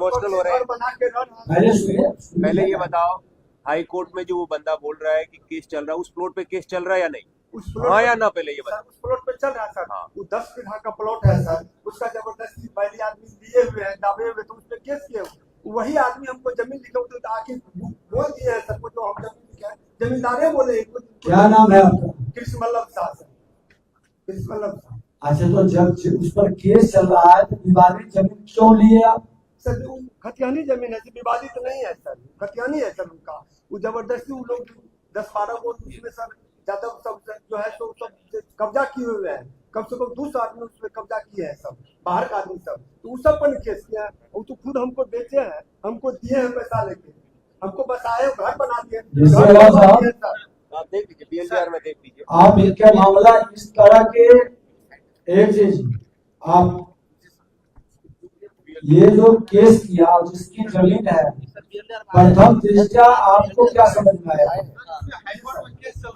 Emotional हो रहे हैं। पहले ये बताओ, हाई कोर्ट में जो वो बंदा बोल रहा है कि केस चल रहा है, उस प्लॉट पे केस चल रहा है या नहीं? हाँ या ना? पहले ये बताओ। उस प्लॉट पे चल रहा है सर। हाँ। वो 10 बीघा का प्लॉट है सर, उसका जबरदस्ती पहले आदमी दिए हुए हैं, दावे हुए, तो उस पे केस किए हुए। वही आदमी हमको जमीन लिखे तो आके बोल दिए हैं सबको, तो हम जमीन क्या जमींदारे बोले। क्या नाम है आपका? कृष्ण मल्लभ शाह सर, कृष्ण मल्लभ शाह। अच्छा, तो जब उस पर केस चल रहा है तो विवादित जमीन क्यों लिए आप? सर वो खतियानी जमीन है, विवादित तो नहीं है सर, खतियानी है सर उनका। वो जबरदस्ती वो लोग 10-12 वोट उसमें सर यादव सब जो है तो सब कब्जा किए हुए हैं। कम से कम 200 आदमी उसमें कब्जा किए हैं, सब बाहर का आदमी सब। तो उस सब पर केस किया है। वो तो खुद हमको बेचे हैं, हमको दिए हैं पैसा लेके, हमको बसाए, घर बना दिए। आप देख लीजिए, बीएलडीआर में देख लीजिए। आप इनका मामला इस तरह के एक चीज, आप ये जो केस किया जिसकी जमीन है, प्रथम दृष्टया आपको क्या समझ में आया?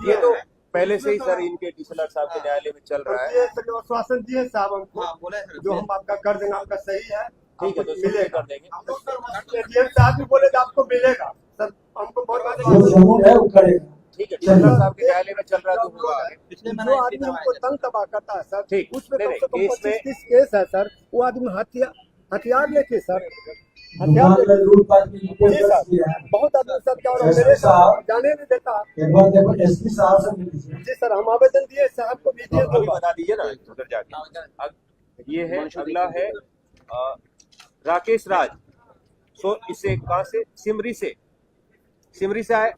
ये तो पहले से ही सर इनके डीएसएलआर साहब के न्यायालय में चल रहा है। आश्वासन दिए साहब हमको, जो हम आपका कर देंगे, आपका सही है, ठीक है, तो मिलेगा, कर देंगे। डीएम साहब भी बोले तो आपको मिलेगा सर, हमको बहुत जो जरूर है वो करेगा। ठीक है, डीएसएलआर साहब के न्यायालय में चल रहा है तो होगा। जो आदमी हमको तंग तबाह करता है सर, ठीक, उसमें नहीं, कम से कम केस में 25-30 केस है सर। वो आदमी हथियार लेके सर, दुकान में लूटपाट की रिपोर्ट जी दर्ज सर, किया है। बहुत आदमी सर क्या, और एसपी मेरे साहब, जाने नहीं देता। एक बार देखो एसपी साहब से मिल लीजिए। जी सर, हम आवेदन दिए साहब को भी दिए, तो अभी बता दीजिए ना उधर जाके। ये है, अगला है राकेश राज। सो इसे कहाँ से? सिमरी से आए।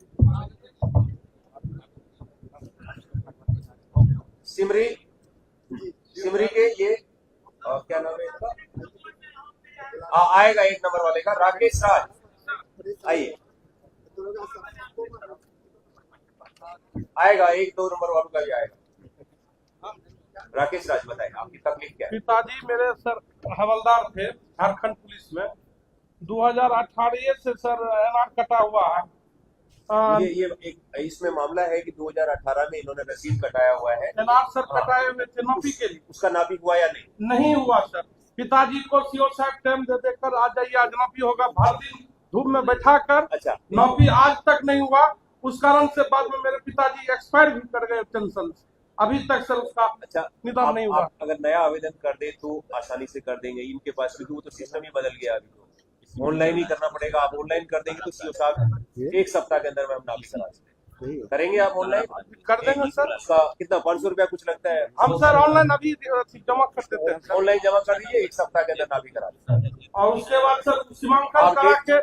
सिमरी के ये क्या नाम है इसका? आएगा 1 नंबर वाले का, राकेश राज। आइए, आएगा 1-2 नंबर वालों का भी आएगा। राकेश राज, बताएं आपकी तकलीफ क्या है? पिताजी मेरे सर हवलदार थे झारखंड पुलिस में। 2018 से सर एनआर कटा हुआ है। ये एक इसमें मामला है कि 2018 में इन्होंने रसीद कटाया हुआ है। एनआर सर कटाए हुए थे नौकरी के लिए। उसका नापी हुआ या नहीं? नहीं हुआ सर। पिताजी को सीओ साहब टाइम दे देकर आ जाइए, आज नौकरी होगा, भर दिन धूप में बैठा कर। अच्छा, नौकरी आज तक नहीं हुआ। उस कारण से बाद में मेरे पिताजी एक्सपायर भी कर गए टेंशन से। अभी तक सर उसका अच्छा निदान नहीं हुआ। अगर नया आवेदन कर दे तो आसानी से कर देंगे इनके पास, क्योंकि वो तो सिस्टम ही बदल गया। अभी तो ऑनलाइन ही करना पड़ेगा। आप ऑनलाइन कर देंगे तो सीओ साहब 1 सप्ताह के अंदर में हम नापी करा सकते हैं। करेंगे आप ऑनलाइन? कर देंगे सर। उसका कितना, 500 रुपया कुछ लगता है? हम सर ऑनलाइन अभी जमा कर देते हैं। ऑनलाइन जमा कर दीजिए, 1 सप्ताह के अंदर नापी करा देंगे। और उसके बाद सर सीमांकन करा के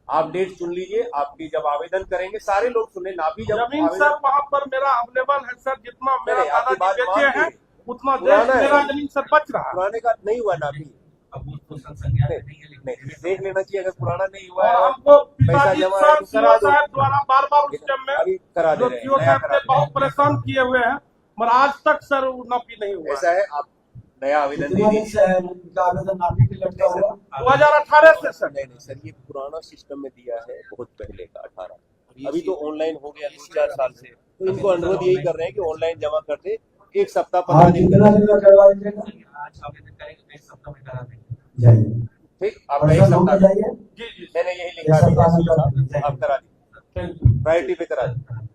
आप डेट चुन लीजिए। आपकी जब आवेदन करेंगे, सारे लोग सुने, नापी जब जमीन सर वहाँ पर मेरा अवेलेबल है सर। जितना मेरा आपकी बात दादाजी बेचे हैं उतना पुराना है। मेरा जमीन सर बच रहा है। पुराने का नहीं हुआ नापी, नहीं देख लेना चाहिए। अगर पुराना नहीं हुआ और है, हमको पैसा पिताजी जमा है सर तो सीओ करा दो। साहब द्वारा बार उस टाइम में अभी करा दे जो रहे हैं, सीओ नया साहब करा ने दे बहुत परेशान किए हुए हैं, मगर आज तक सर वो नौकरी नहीं हुआ। ऐसा है, आप नया आवेदन दे कितने दिन दीजिए। से है उनका आवेदन नापी के लटका हुआ? 2018 से सर। नहीं सर, ये पुराना सिस्टम में दिया है, बहुत पहले का 18। अभी तो ऑनलाइन हो गया 2-4 साल से। तो इनको अनुरोध यही कर रहे हैं कि ऑनलाइन जमा कर दे। 1 सप्ताह 15 दिन कितना दिन में करवा दीजिएगा? आज आवेदन करेंगे तो 1 सप्ताह में करा देंगे। जाइए, ठीक, आपका 1 सप्ताह जाइए। जी मैंने यही लिखा है, आप करा दीजिए, प्रायोरिटी पे करा दीजिए।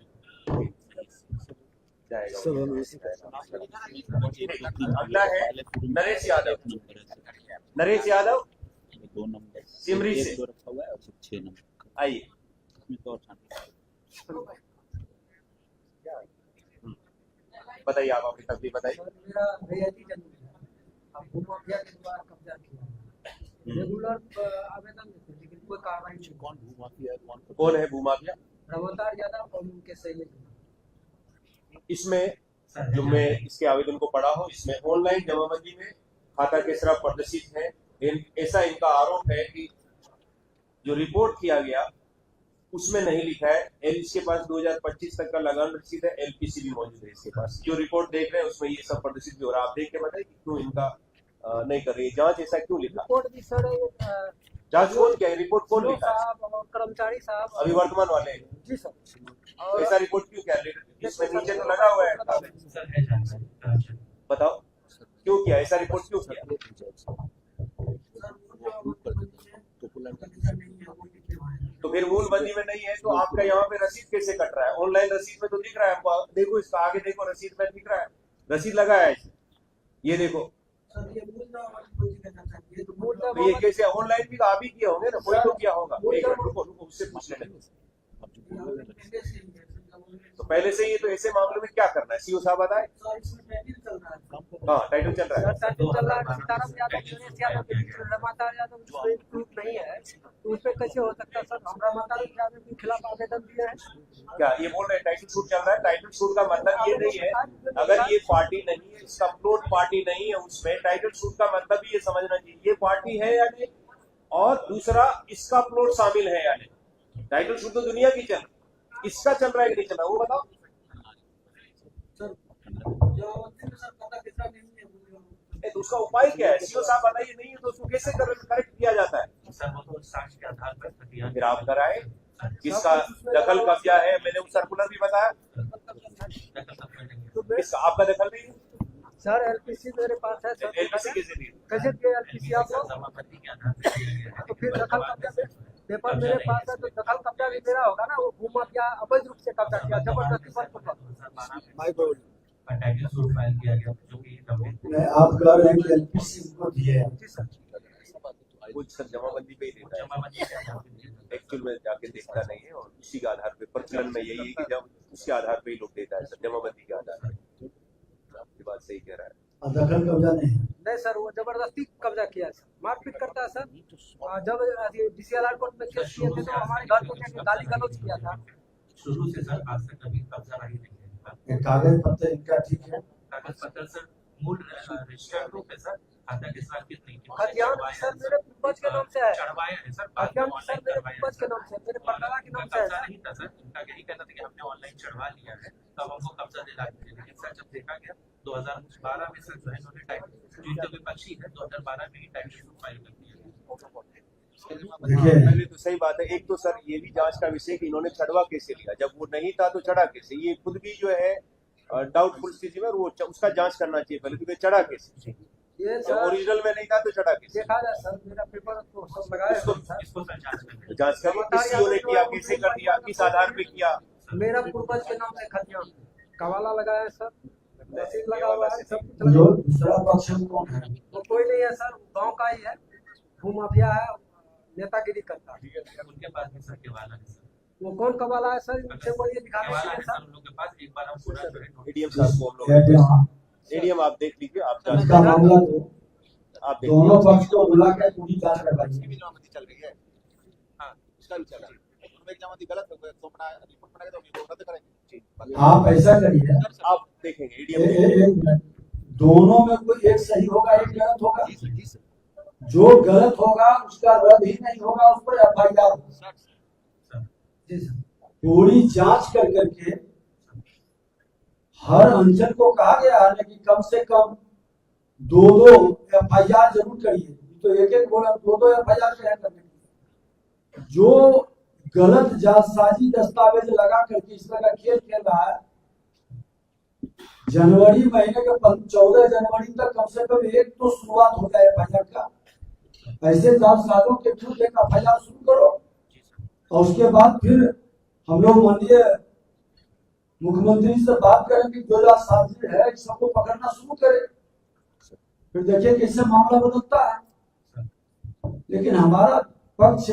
जाएगा। अगला है नरेश यादव। सिमरी से आइए। बताइए, आप अपनी तकलीफ बताइए। मेरा रियायती जमीन है, अब भूमाफिया के द्वारा कब्जा किया। रेगुलर आवेदन देते हैं लेकिन कोई कार्रवाई नहीं। कौन है भूमाफिया? रवतार यादव और उनके सहयोगी। इसमें जो मैं इसके आवेदन को पढ़ा हूँ, इसमें ऑनलाइन जमाबंदी में खाता केसरा प्रदर्शित है। ऐसा इनका आरोप है कि जो रिपोर्ट किया गया उसमें नहीं लिखा है। इसके पास 2025 तक का लगान रसीद है, एलपीसी भी मौजूद है इसके पास। जो रिपोर्ट देख रहे हैं उसमें ये सब प्रदर्शित भी हो रहा है। आप देख के बताइए कि क्यों इनका नहीं कर रही है जांच, ऐसा क्यों लिखा? रिपोर्ट भी सर जांच कौन क्या है, रिपोर्ट कौन लिखा है? कर्मचारी साहब अभी वर्तमान वाले। जी सर। ऐसा रिपोर्ट क्यों क्या? इसमें नीचे तो लगा हुआ है, बताओ क्यों किया ऐसा रिपोर्ट, क्यों किया? फिर मूल बंदी में नहीं है तो आपका यहाँ पे रसीद कैसे कट रहा है? ऑनलाइन रसीद में तो दिख रहा है आपको, देखो इसका आगे देखो, रसीद में दिख रहा है, रसीद लगा है इसे, ये देखो। सर ये मूलता वाली कोई कहना चाहिए तो मूलता तो ये कैसे ऑनलाइन भी आप ही किया होंगे ना, कोई तो किया होगा। एक मिनट रुको रुको, उससे पूछ लेंगे। तो पहले से ही तो ऐसे मामले में क्या करना है, सीओ साहब बताए। सर इसमें टाइटल चल रहा है। हाँ टाइटल चल रहा है। टाइटल चल रहा है, सीताराम यादव, दिनेश यादव के बीच में रमाकांत यादव उसमें प्रूफ नहीं है, तो उस पे कैसे हो सकता है सर? हम रमाकांत यादव के खिलाफ आवेदन दिए हैं। क्या ये बोल रहे हैं टाइटल शूट चल रहा है? टाइटल शूट का मतलब ये नहीं है, अगर ये पार्टी नहीं है, इसका प्लॉट पार्टी नहीं है, उसमें टाइटल शूट का मतलब ही ये समझना चाहिए ये पार्टी है या नहीं, और दूसरा इसका प्लॉट शामिल है या नहीं। टाइटल शूट तो दुनिया की चल, इसका चल रहा है कि नहीं चल रहा वो बताओ। सर सर पता कितना नहीं है, तो उसका उपाय क्या है? सीओ साहब बताइए, नहीं है तो उसको कैसे करेक्ट किया जाता है? सर वो तो साक्ष्य के आधार पर प्रक्रिया फिर आप कराए, किसका दखल कब्जा है, मैंने वो सर्कुलर भी बताया, किसका आपका दखल नहीं है। सर एलपीसी मेरे पास है सर। एलपीसी कैसे दी? कैसे दिया एलपीसी आप लोग? समापत्ति के आधार पर दिया गया है। तो फिर दखल कब्जा पेपर मेरे पास है, तो दखल कब्जा भी मेरा होगा ना। वो भूमाफिया अवैध रूप से कब्जा किया, जबरदस्ती पर टाइटल सूट फाइल किया गया जो कि नहीं, आप कह रहे हैं कि एलपीसी को दिए हैं। जी सर। कुछ सर जमाबंदी पे ही देता है, जमाबंदी एक्चुअल में जाके देखता नहीं है, और उसी के आधार पे प्रचलन में यही है कि जब उसके आधार पे ही लोग देता है सर, जमाबंदी के आधार पे। आपकी बात सही कह रहा है। और दखल कब्जा नहीं है। नहीं सर, वो जबरदस्ती कब्जा किया सर, मारपीट करता है सर। जब डीसीएलआर कोर्ट में केस किए थे तो हमारे घर को जाके गाली गलौज किया था। शुरू से सर आज तक कभी कब्जा रही नहीं है। ये कागज पत्र इनका ठीक है। कागज पत्र सर मूल रजिस्टर्ड रूप है सर, खाता के साथ कितनी खतियान सर मेरे पूर्वज के नाम से है। चढ़वाया है सर, खतियान सर मेरे पूर्वज के नाम से, मेरे परदादा के नाम से है कब्जा सर। नहीं था सर, उनका यही कहना था कि हमने ऑनलाइन चढ़वा लिया है तब हमको कब्जा दिला दीजिए। लेकिन सर जब देखा गया 2012 में सर जो है इन्होंने टाइटल जो इनका विपक्षी है 2012 में ही टाइटल फाइल कर दिया। देखिए पहले तो सही बात है, एक तो सर ये भी जांच का विषय कि इन्होंने चढ़वा कैसे लिया, जब वो नहीं था तो चढ़ा कैसे, ये खुद भी जो है डाउटफुल स्थिति में, वो उसका जांच करना चाहिए पहले कि चढ़ा कैसे, ये जब सर ओरिजिनल में नहीं था तो चढ़ा कैसे। देखा जाए सर, मेरा पेपर तो सब लगाया है सर। इसको सर जांच करना है। जांच करिए किस सीओ ने किया, कैसे कर दिया, किस आधार पे किया। मेरा पूर्वज के नाम से खतियान कवाला लगाया है सर, रसीद लगा हुआ है, सब कुछ जो लगा। दूसरा पक्ष में कौन है? वो कोई नहीं है सर, गांव का ही है, भूमाफिया है, नेतागिरी करता है। उनके पास भी सर केवाला है सर, वो कौन कवाला है सर, मुझे बोलिए दिखाने केवाला के है लिए सर सर। उन लोगों के पास। एक बार हम पूरा जो है एडीएम साहब को हम लोग, एडीएम आप देख लीजिए, आप जांच इसका मामला तो आप देख दोनों लीजिए। पक्ष को बुला के पूरी जांच करवाइए। चल रही है। हाँ, इसका भी चल रहा है। उनमें एक जमाती गलत हो गया तो अपना रिपोर्ट बनाएंगे तो हम रद्द करेंगे। जी। आप ऐसा करिए, आप देखेंगे एडीएम एक मिनट, दोनों में कोई एक सही होगा एक गलत होगा। जी सर। जो गलत होगा उसका रद्द ही नहीं होगा, उस पर एफआईआर। जी सर। पूरी जांच कर करके हर अंचल को कहा गया है कि कम से कम 2-2 एफआईआर जरूर करिए, तो एक बोला 2-2 एफआईआर करने की। जो गलत जालसाजी दस्तावेज लगा करके इस तरह का खेल खेल रहा है, जनवरी महीने के 14 जनवरी तक कम से कम एक तो शुरुआत हो जाए एफआईआर का। ऐसे जालसाजों के थ्रू एक एफआईआर शुरू करो, और उसके बाद फिर हम लोग माननीय मुख्यमंत्री से बात करें कि जो जालसाजी है इस सबको पकड़ना शुरू करें, फिर देखिए कैसे मामला बदलता है। लेकिन हमारा पक्ष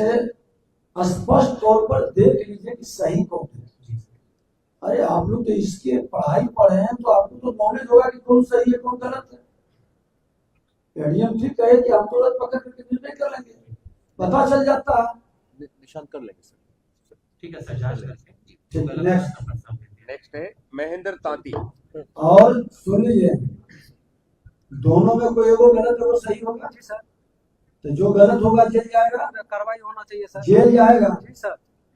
स्पष्ट तौर पर देख लीजिए कि सही कौन है। अरे आप लोग तो इसके पढ़ाई पढ़े हैं तो आपको तो नॉलेज होगा कि कौन सही है कौन गलत है। एडीएम ठीक कहे कि हम तुरंत पकड़ करके निर्णय कर लेंगे, पता चल जाता है। निशान कर लेंगे सर। ठीक है सर, जांच करके ठीक, गलत next। नंबर सामने दिया। नेक्स्ट है महेंद्र तांती। और सुन लीजिए, दोनों में कोई एगो गलत है वो सही होगा, जी सर। तो जो गलत होगा जेल जाएगा, कार्रवाई होना चाहिए सर। जेल जाएगा, जी सर,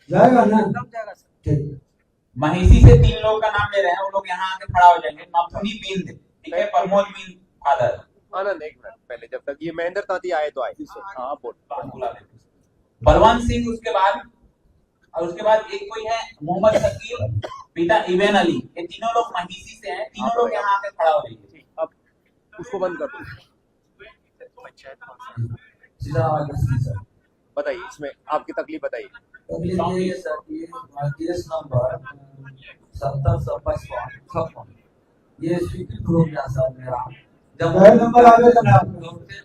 जाएगा ना। एकदम जाएगा सर। ठीक, महिषी से 3 लोगों का नाम ले रहे हैं, वो लोग यहाँ आके खड़ा हो जाएंगे। नथुनी बिंद, ठीक है, प्रमोद बिंद फादर। आनंद एक मिनट पहले, जब तक ये महेंद्र तांती आए तो आए। हाँ बोल। बुला लेते हैं। बलवंत सिंह उसके बाद, और उसके बाद एक कोई है मोहम्मद शकील, पिता इबन अली। ये तीनों लोग महिषी से हैं, तीनों लोग यहाँ आके खड़ा हो जाइए। अब उसको बंद कर दो। बताइए, इसमें आपकी तकलीफ बताइए। तकलीफ ये है सर कि केस नंबर 70/55 ये स्वीकृत हो गया सर मेरा। जब नंबर आवेदन है दौड़ते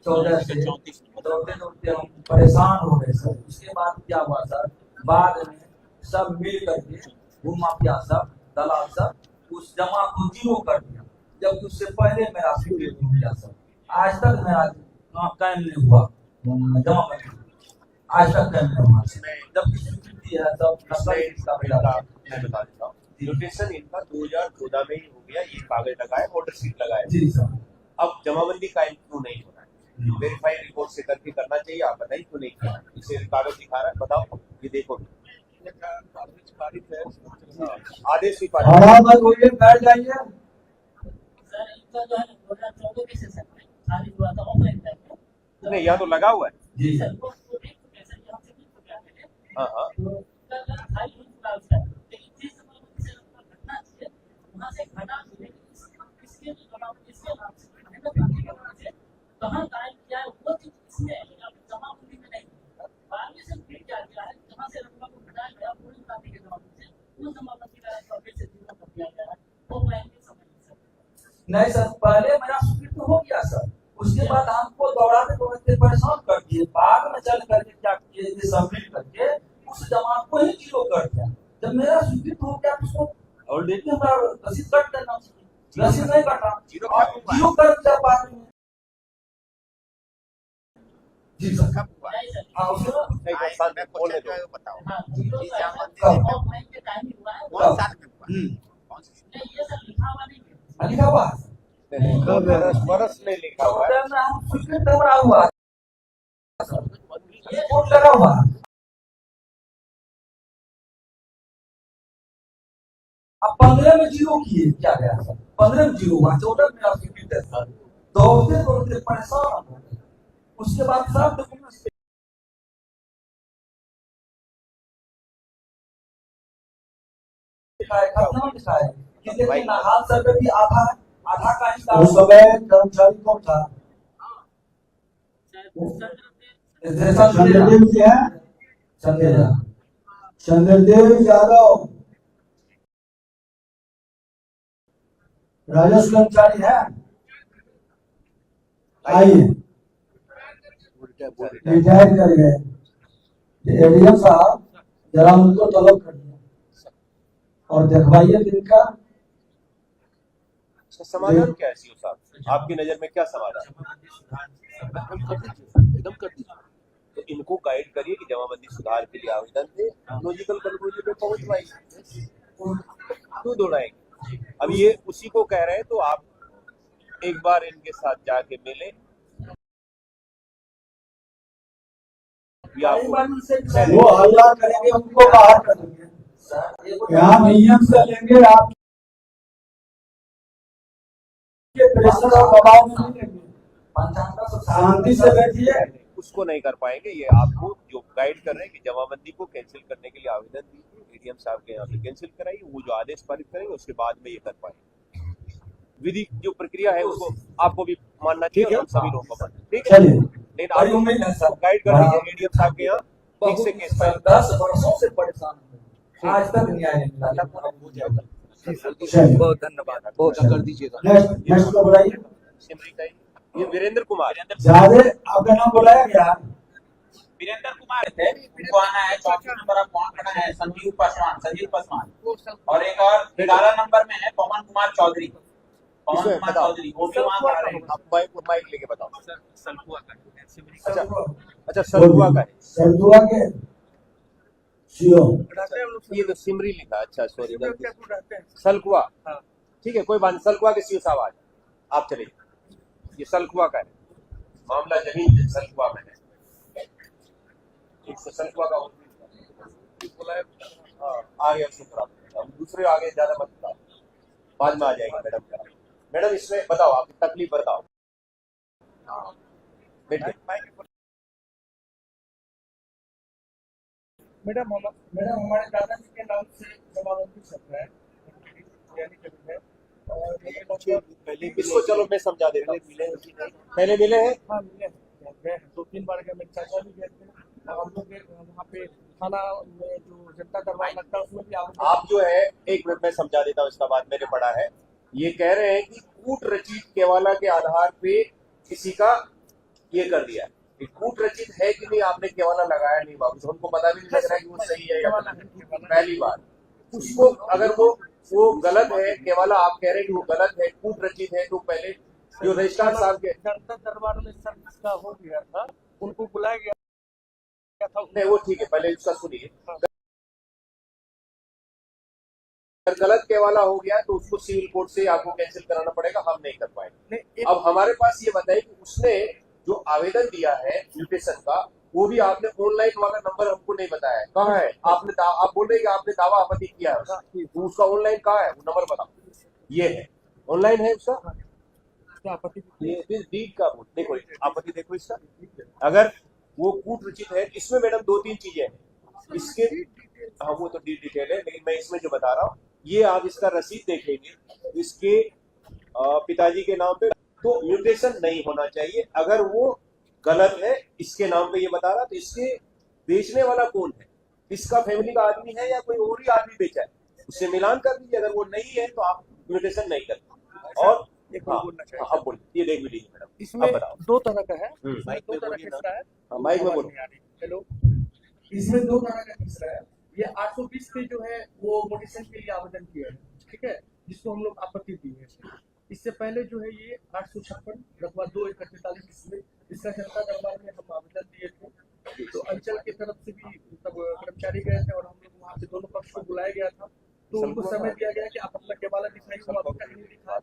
14 से दौड़ते हम परेशान हो गए सर। उसके बाद क्या हुआ सर, बाद में सब मिल करके वो माफिया सब दलाल सब उस जमा को जीरो कर दिया, जबकि उससे पहले मेरा स्वीकृत हो गया सर। आज तक मेरा कायम नहीं हुआ जमा करने, आज तक कायम नहीं हुआ। जब स्वीकृति है तब मैं बता देता हूँ, म्यूटेशन इनका 2014 में ही हो गया, ये कागज लगाए, वोटर सीट लगाए। जी सर। अब जमाबंदी कायम क्यों नहीं हो रहा है? वेरीफाई रिपोर्ट से करके करना चाहिए, आप बताइए क्यों नहीं किया? इसे कागज दिखा रहा है, बताओ, ये देखो आदेश भी पारित हाँ बस वही बैठ जाइए। सर इनका जो है 2014 के सेशन में खारिज हुआ था ऑनलाइन टाइप में, नहीं, यहाँ तो लगा हुआ है। जी सर को एक कैसे यहाँ से भी क्या है हाँ हाँ, तो कल हाई हुआ उसका, लेकिन जिस समय से घटना थी वहाँ से घटा दिए इसके जवाब इसके नाम से मेहनत करने के वजह से कहाँ कायम किया है वो चीज इसमें जमाबंदी में नहीं। बाद में से फिर क्या किया है, जहाँ से रकबा को घटाया गया पूरी उतारने के जवाब से वो जमाबंदी का सर्वे से जीरो कर दिया गया है वो लाइन के समय से। नहीं सर, पहले मेरा स्वीकृत हो गया सर, उसके बाद हमको दौड़ाते दौड़ाते परेशान कर दिए। बाद में चल करके क्या किए, ये सबमिट करके उस जमात को ही जीरो कर दिया। जब मेरा स्वीकृत हो गया तो उसको ऑलरेडी हमारा रसीद कट देना चाहिए, रसीद नहीं कटा, जीरो कर दिया बाद में। जी सर। हाँ नहीं, तो शांत है, बोलने दो। बताओ हाँ जीरो ऑनलाइन के टाइम ही हुआ है कौन साल में हुआ? कौन सी नहीं, ये सब लिखा हुआ नहीं है। लिखा हुआ है बरस में लिखा हुआ है। स्वीकृत हमारा हुआ है, रिपोर्ट लगा हुआ है। अब 15 में जीरो किए क्या गया सर, 15 में जीरो हुआ, 14 में मेरा स्वीकृत है सर। दौड़ते दौड़ते परेशान हो गए। उसके बाद सब डॉक्यूमेंट्स खतना दिखाए कि देखिए ना हाल सर्वे भी आधा आधा का हिस्सा। उस समय कर्मचारी कौन था? चंद्रदेव जी है, चंद्रदेव यादव राजस्व कर्मचारी है। आइए रिटायर कर गए एडीएम साहब, जरा उनको तलब कर दिया और देखवाइए इनका समाधान क्या है सीओ साहब, आपकी नजर में क्या समाधान? एकदम कर दीजिए। तो इनको गाइड करिए कि जमाबंदी सुधार के लिए आवेदन दे, लॉजिकल कंक्लूजन पे पहुंचवाइए, क्यों दौड़ाएंगे? अब ये उसी को कह रहे हैं, तो आप एक बार इनके साथ जाके मिले या वो हल्ला करेंगे, उनको बाहर करेंगे। यहाँ नियम से लेंगे, आप प्रेशर और दबाव में नहीं लेंगे, शांति से बैठिए। उसको नहीं कर पाएंगे। ये आपको जो गाइड कर रहे हैं कि जमाबंदी को कैंसिल करने के लिए आवेदन दीजिए, एडीएम साहब के यहाँ से कैंसिल कराइए, वो जो आदेश पारित करेंगे उसके बाद में ये कर पाएंगे। विधि जो प्रक्रिया है उसको आपको भी मानना चाहिए, हम सभी लोगों को मानना, ठीक है? लेकिन आप गाइड कर दीजिए एडीएम साहब के यहाँ, ठीक से केस फाइल। 10 वर्षों से परेशान हूँ, आज तक न्याय नहीं मिला। बहुत धन्यवाद, बहुत कर दीजिएगा। नेक्स्ट को बुलाइए। सिमरी का ये वीरेंद्र कुमार, ज्यादा आपका नाम बुलाया गया। वीरेंद्र कुमार थे, उनको आना है 34 नंबर आप वहाँ खड़ा है संजीव पासवान, और एक और 11 नंबर में है पवन कुमार चौधरी, वो भी वहाँ खड़ा रहेगा। आप माइक लेके बताओ। सर सलकुआ का है, सिमरी अच्छा अच्छा, सरदुआ का है, सरदुआ के सीओ ये तो सिमरी लिखा, अच्छा सॉरी, सलकुआ, ठीक है, कोई बात नहीं। सलकुआ के सीओ साहब आज आप चले, ये सलकुआ का है मामला, जमीन सलकुआ में है, एक सलकुआ का आ गया शुक्र। अब दूसरे आगे ज्यादा मत बताओ, बाद में आ जाएगी मैडम का। मैडम इसमें बताओ, आपकी तकलीफ बताओ। मैडम हमारे दादाजी के नाम से जमाबंदी चल रहा है, और ये पहले इसको चलो मैं समझा देता हूँ। पहले मिले हैं, हाँ मिले हैं। गए हैं, 2-3 बार गए, मेरे चाचा भी गए थे और हम लोग वहाँ पे थाना में जो जनता दरबार लगता है उसमें भी आवेदन। आप जो है, एक मिनट में समझा देता हूँ, इसका बाद मैंने पढ़ा है। ये कह रहे हैं कि कूट रचित केवाला के आधार पे किसी का ये कर दिया। ये कूट रचित है कि नहीं, आपने केवाला लगाया नहीं बाबू, तो हमको पता भी नहीं लग रहा है कि वो सही है या गलत। पहली बार उसको अगर वो गलत है, केवाला आप कह रहे हैं कि वो गलत है, कूट रचित है, तो पहले जो रजिस्ट्रार साहब के जनता दरबार में सर जिसका हो गया था उनको बुलाया गया था। नहीं, वो ठीक है, पहले उसका सुनिए। अगर गलत केवाला हो गया तो उसको सिविल कोर्ट से आपको कैंसिल कराना पड़ेगा, हम नहीं कर पाएंगे। अब हमारे पास ये बताइए कि उसने जो आवेदन दिया है म्यूटेशन का, वो भी आपने ऑनलाइन वाला नंबर हमको नहीं बताया है, कहाँ है? आप बोल रहे हैं कि आपने दावा आपत्ति किया है उसका, तो उसका ऑनलाइन कहाँ है? वो नंबर बताओ। ये है, ऑनलाइन है उसका, ये डीड का देखो, आपत्ति देखो इसका। अगर वो कूट रचित है, इसमें मैडम 2-3 चीजें हैं इसके। हाँ, वो तो डीड डिटेल है, लेकिन मैं इसमें जो बता रहा हूँ, ये आप इसका रसीद देखेंगे इसके पिताजी के नाम पे, तो म्यूटेशन नहीं होना चाहिए। अगर वो गलत है इसके नाम पे ये बता रहा, तो इसके बेचने वाला कौन है? इसका फैमिली का आदमी है या कोई और ही आदमी बेचा है? उससे मिलान कर दीजिए, अगर वो नहीं है तो आप म्यूटेशन नहीं करते। और हाँ, बोलिए, ये देख भी लीजिए मैडम, इसमें बताओ। 2 तरह का है, माइक में 2 तरह बोलिए का ना। है। हाँ, माइक में बोलो। हेलो, इसमें 2 तरह का तीसरा है। ये 820 पे जो है वो मोटिवेशन के लिए आवेदन किया है, ठीक है, जिसको हम लोग आपत्ति दी है। इससे पहले जो है ये 856 रकबा 2/41 इसमें, इसका जनता दरबार में हम आवेदन दिए थे, तो अंचल की तरफ से भी तब कर्मचारी गए थे और हम लोग वहाँ पे दोनों पक्ष को बुलाया गया था, तो उनको समय दिया गया कि आप अपना केवाला दिखाइए, हम आपका कहीं नहीं दिखा,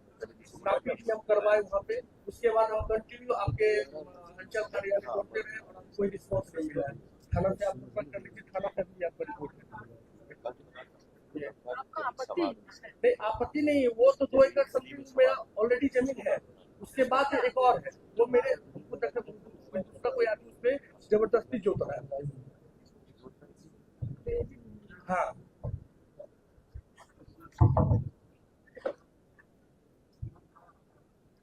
काफी हम करवाए वहाँ पे। उसके बाद हम कंटिन्यू आपके अंचल कार्यालय पहुंचते रहे और हमको कोई रिस्पॉन्स नहीं मिला है। थाना से आप संपर्क कर लीजिए, थाना से भी आपको रिपोर्ट आपका आपत्ति नहीं, आपत्ति नहीं है, वो तो 2 एकड़ समथिंग मेरा ऑलरेडी जमीन है। उसके बाद एक और है, वो मेरे दूसरा कोई आदमी उस पे जबरदस्ती जोत रहा है। हाँ,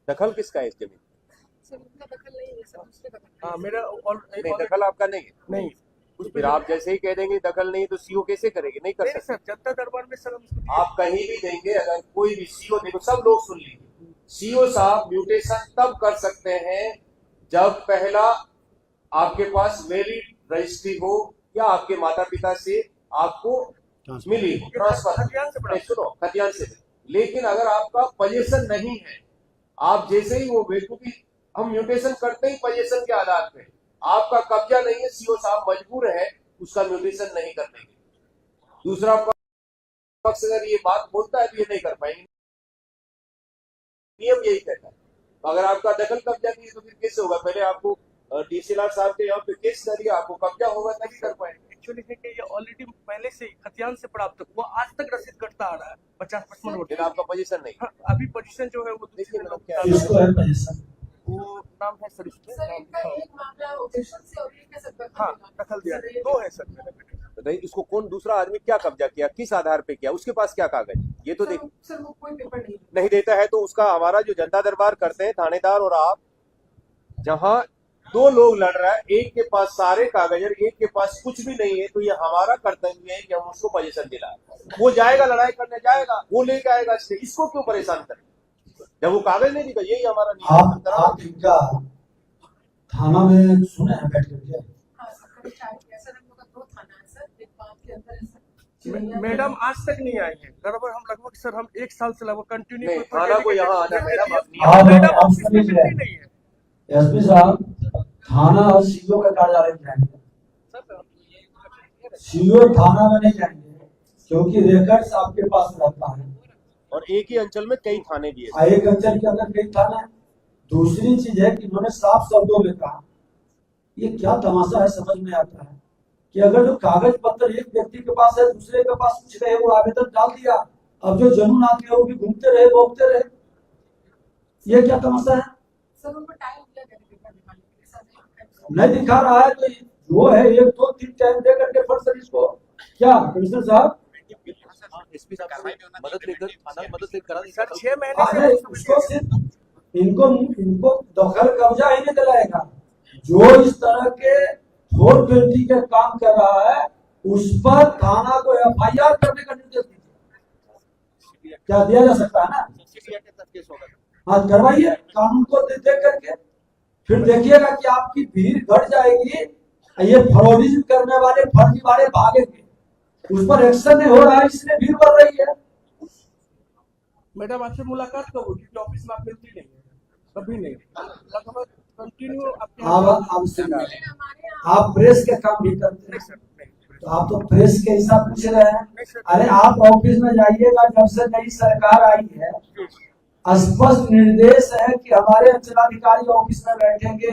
दखल किसका है इस जमीन? सर उनका दखल नहीं है सर, उसके दखल हाँ, मेरा नहीं, दखल आपका नहीं है। नहीं, तो फिर आप जैसे ही कह देंगे दखल नहीं, तो सीओ कैसे करेंगे? नहीं कर नहीं सकते। सर, जनता दरबार में सर हम उसको आप कहीं भी देंगे, अगर कोई भी सीओ, देखो सब लोग सुन लीजिए, सीओ साहब म्यूटेशन तब कर सकते हैं जब पहला आपके पास वैलिड रजिस्ट्री हो या आपके माता पिता से आपको मिली हो ट्रांसफर, सुनो, खतियान से। लेकिन अगर आपका पोजीशन नहीं है, आप जैसे ही वो क्योंकि हम म्यूटेशन करते ही पोजीशन के आधार पे, आपका कब्जा नहीं है, सीओ साहब मजबूर है उसका म्यूटेशन नहीं करने के। दूसरा पक्ष अगर ये बात बोलता है तो ये नहीं कर पाएंगे, नियम यही कहता है। तो अगर आपका दखल कब्जा नहीं है तो फिर कैसे होगा? पहले आपको डीसीएलआर साहब के यहाँ पे केस करिए, आपको कब्जा होगा तभी कर पाएंगे। एक्चुअली है कि ये ऑलरेडी पहले से खतियान से प्राप्त, वो आज तक रसीद कटता आ रहा है 50% वोट। लेकिन आपका पोजीशन नहीं। हाँ, अभी पोजीशन जो है वो देखिए दूसरे लोग क्या का इसको है पोजीशन, वो नाम है सर इसमें, सर इनका एक मामला ऑब्जेक्शन से और एक है सर हाँ दखल दिया, 2 है सर मेरे बेटे। बताइए, इसको कौन दूसरा आदमी क्या कब्जा किया, किस आधार पे किया, उसके पास क्या कागज? ये तो देख सर वो कोई पेपर नहीं नहीं देता है, तो उसका हमारा जो जनता दरबार करते हैं थानेदार और आप, जहां 2 लोग लड़ रहा है, एक के पास सारे कागज और एक के पास कुछ भी नहीं है, तो ये हमारा कर्तव्य है कि हम उसको पोजीशन दिलाएं। वो जाएगा, लड़ाई करने जाएगा, वो लेके आएगा, इसको क्यों परेशान करें जब वो कागज नहीं दिखा? यही हमारा नियम। आप इनका थाना में सुने हैं बैठ करके? हाँ सर कभी ट्राई किया सर, हम लोग का 2 थाना है सर, एक बात के अंदर है सर। मैडम आज तक नहीं आई है, लगभग हम लगभग सर हम 1 साल से लगभग कंटिन्यू नहीं, थाना को यहाँ आना मैडम, हाँ, मैडम आप ऑफिस में समझ रहे नहीं है एसपी साहब, थाना और सीओ का कार्यालय में जाएंगे, सीओ थाना में नहीं जाएंगे क्योंकि रिकॉर्ड्स आपके पास रहता है और एक ही अंचल में कई थाने भी है। एक अंचल के अंदर कई थाना है। दूसरी चीज है कि इन्होंने साफ शब्दों में कहा, ये क्या तमाशा है समझ में आता है कि अगर जो कागज पत्र एक व्यक्ति के पास है, दूसरे के पास कुछ रहे, वो आवेदन डाल दिया, अब जो जनून आदमी है वो भी घूमते रहे, भोगते रहे, ये क्या तमाशा है? सर उनको टाइम दिया गया पेपर निकालने के लिए, सर नहीं दिखा रहा है तो वो है 1 2 3 टाइम दे करके फर्स्ट सर्विस को क्या कमिश्नर साहब एसपी साहब मदद लेकर थाना में मदद लेकर करा दी सर 6 महीने अरे से उसको सिर्फ इनको दखल कब्जा ही नहीं दिलाएगा, जो इस तरह के 420 के काम कर रहा है उस पर थाना को FIR करने का निर्देश दीजिए। क्या दिया जा सकता है ना? सीबीआई के तहत केस होगा। हाँ करवाइए, कानून को देख करके फिर देखिएगा कि आपकी भीड़ घट जाएगी। ये फरौडीज्म करने वाले फर्जी वाले भागेंगे, उस पर एक्शन नहीं हो रहा है, इसलिए भीड़ बढ़ रही है। मैडम आपसे मुलाकात कब होगी? क्योंकि ऑफिस में आप मिलती नहीं है, कभी नहीं, लगभग कंटिन्यू आप प्रेस के काम भी करते हैं, तो आप तो प्रेस के हिसाब पूछ रहे हैं। अरे आप ऑफिस में जाइएगा, जब से नई सरकार आई है स्पष्ट निर्देश है कि हमारे अंचलाधिकारी ऑफिस में बैठेंगे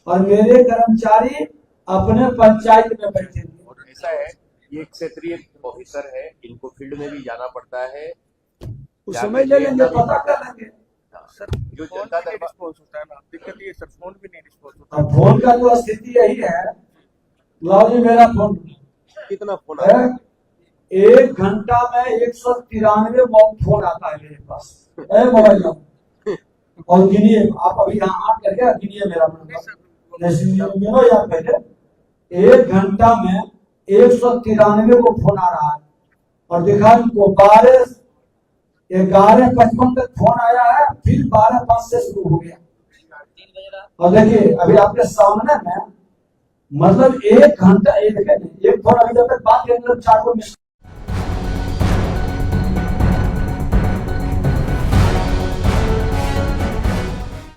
और मेरे कर्मचारी अपने पंचायत में बैठेंगे। और ऐसा है, ये एक क्षेत्रीय ऑफिसर है, इनको फील्ड में भी जाना पड़ता है, उस समय ले लेंगे, पता कर लेंगे। सर जो जनता दरबार रिस्पॉन्स होता है ना, दिक्कत ये सर, फोन भी नहीं रिस्पॉन्स होता। अब फोन का तो स्थिति यही है, लाओ जी मेरा फोन कितना फोन आता है, है? 1 घंटा में 193 फोन आता है मेरे पास। मोबाइल और गिनिए, आप अभी यहाँ आठ करके गिनिए मेरा नंबर या पहले 1 घंटा में 193 को फोन आ रहा है और देखा उनको 11:55 तक फोन आया है, फिर 12:05 से शुरू हो गया। और देखिए अभी आपके सामने में मतलब 1 घंटा, एक फोन अभी जब तक बात करने 4 को मिस